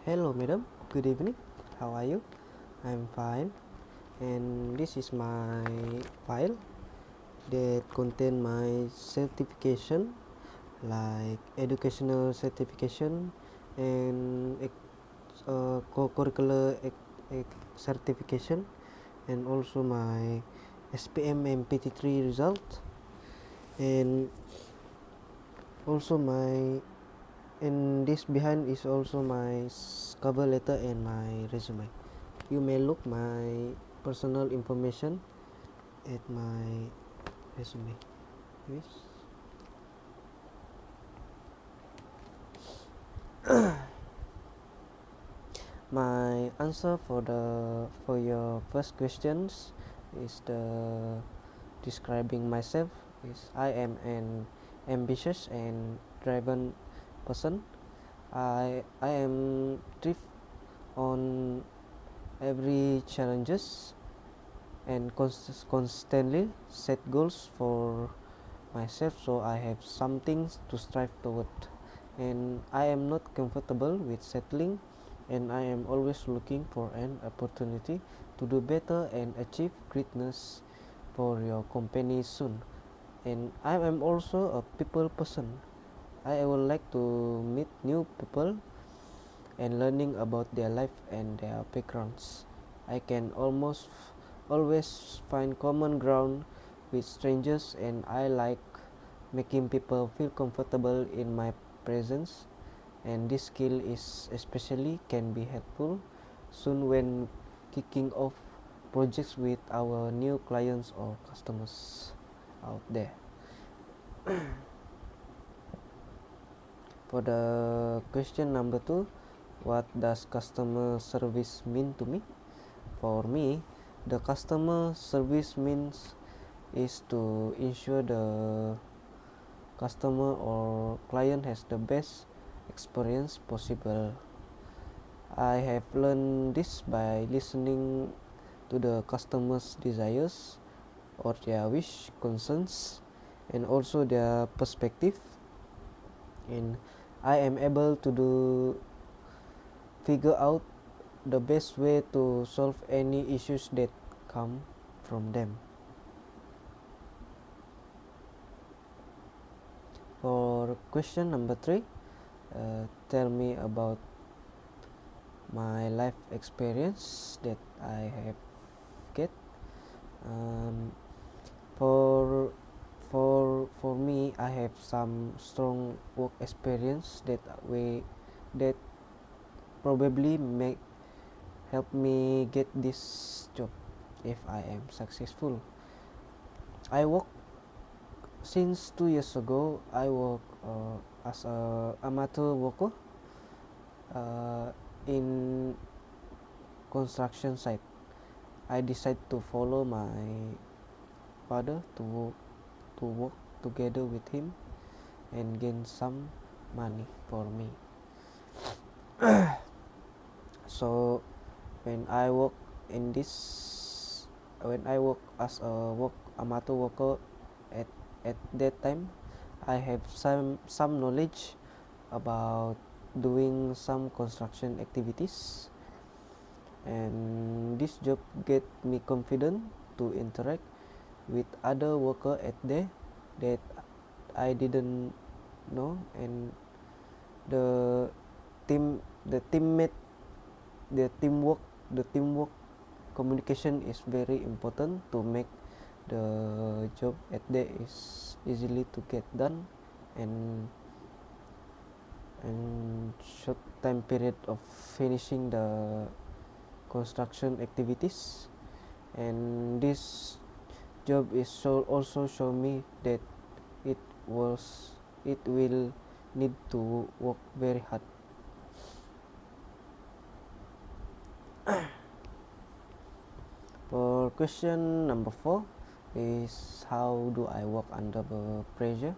Hello madam, good evening. How are you? I'm fine. And this is my file that contain my certification like educational certification and co-curricular certification, and also my SPM and PT3 result, and also my and this behind is also my cover letter and my resume. You may look my personal information at my resume. Yes. My answer for your first questions is the describing myself is I am an ambitious and driven person. I am thrive on every challenges and constantly set goals for myself, so I have some things to strive toward, and I am not comfortable with settling, and I am always looking for an opportunity to do better and achieve greatness for your company soon. And I am also a people person. I would like to meet new people and learning about their life and their backgrounds. I can almost always find common ground with strangers, and I like making people feel comfortable in my presence, and this skill is especially can be helpful soon when kicking off projects with our new clients or customers out there. For the question number 2, what does customer service mean to me? For me, the customer service means is to ensure the customer or client has the best experience possible. I have learned this by listening to the customer's desires or their wish, concerns, and also their perspective, and I am able to figure out the best way to solve any issues that come from them. For question number 3, tell me about my life experience that I have get. For me, I have some strong work experience that probably make help me get this job if I am successful. I work since 2 years ago. I work as a amateur worker in construction site. I decided to follow my father to work together with him and gain some money for me. So when I work as a amateur worker at that time, I have some knowledge about doing some construction activities, and this job get me confident to interact with other worker at there that I didn't know, and the teamwork communication is very important to make the job at there is easily to get done, and short time period of finishing the construction activities. And this job is also show me that it will need to work very hard. For question number 4 is how do I work under pressure?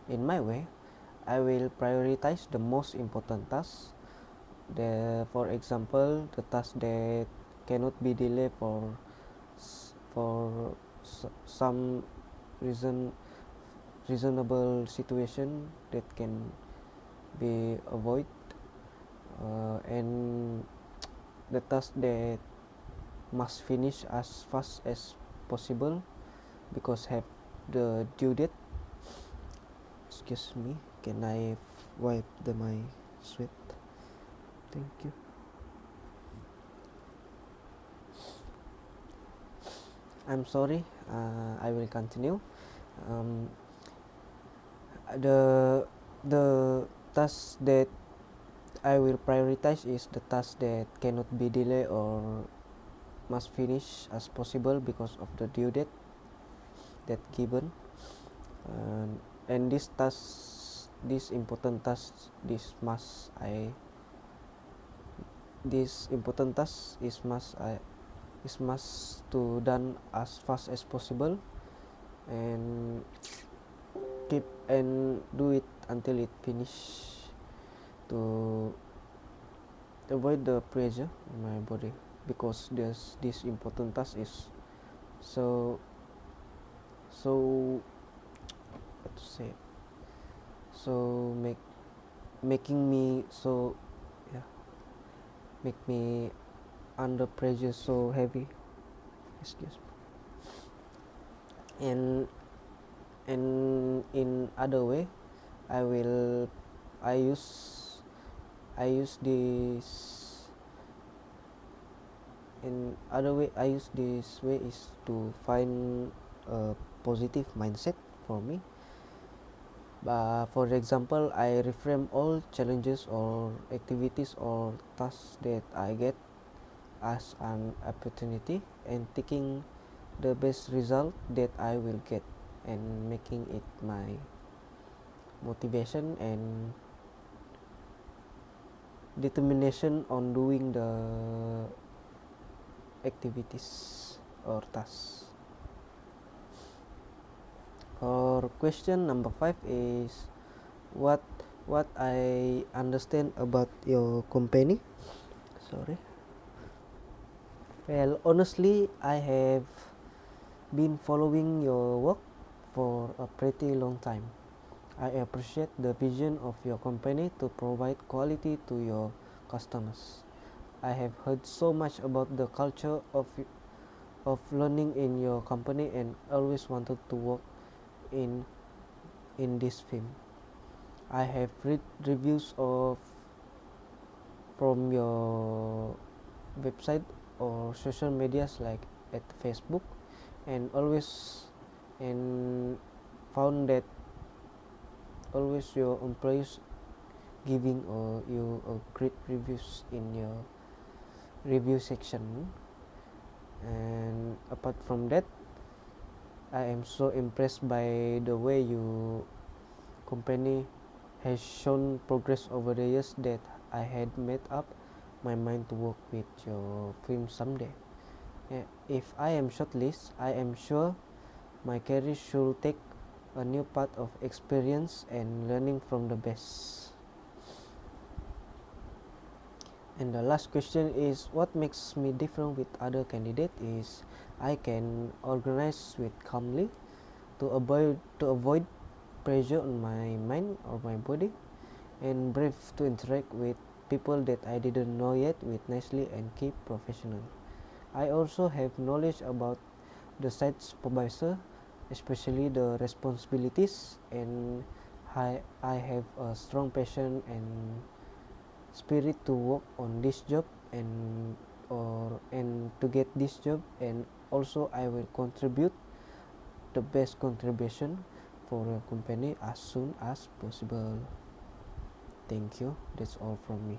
In my way, I will prioritize the most important tasks. For example, the task that cannot be delayed for some reasonable situation that can be avoided, and the task that must finish as fast as possible because have the due date. Excuse me, can I wipe my sweat? Thank you. I'm sorry, I will continue. The task that I will prioritize is the task that cannot be delayed or must finish as possible because of the due date that given. And this important task is must to done as fast as possible and keep and do it until it finish to avoid the pressure in my body, because this important task is so what to say, so making me so make me under pressure so heavy. Excuse me. And in other way, I use this way is to find a positive mindset for me. For example, I reframe all challenges or activities or tasks that I get as an opportunity and taking the best result that I will get and making it my motivation and determination on doing the activities or tasks. Or question number 5 is what I understand about your company. Sorry. Well, honestly, I have been following your work for a pretty long time. I appreciate the vision of your company to provide quality to your customers. I have heard so much about the culture of learning in your company and always wanted to work in this field. I have read reviews from your website or social medias like at Facebook, and found that always your employees giving you great reviews in your review section. And apart from that, I am so impressed by the way your company has shown progress over the years that I had made up my mind to work with your firm someday. If I am shortlisted, I am sure my career should take a new path of experience and learning from the best. And the last question is what makes me different with other candidates is I can organize with calmly to avoid pressure on my mind or my body, and brave to interact with people that I didn't know yet with nicely and keep professional. I also have knowledge about the site supervisor, especially the responsibilities, and I have a strong passion and spirit to work on this job and to get this job, and also I will contribute the best contribution for your company as soon as possible. Thank you. That's all from me.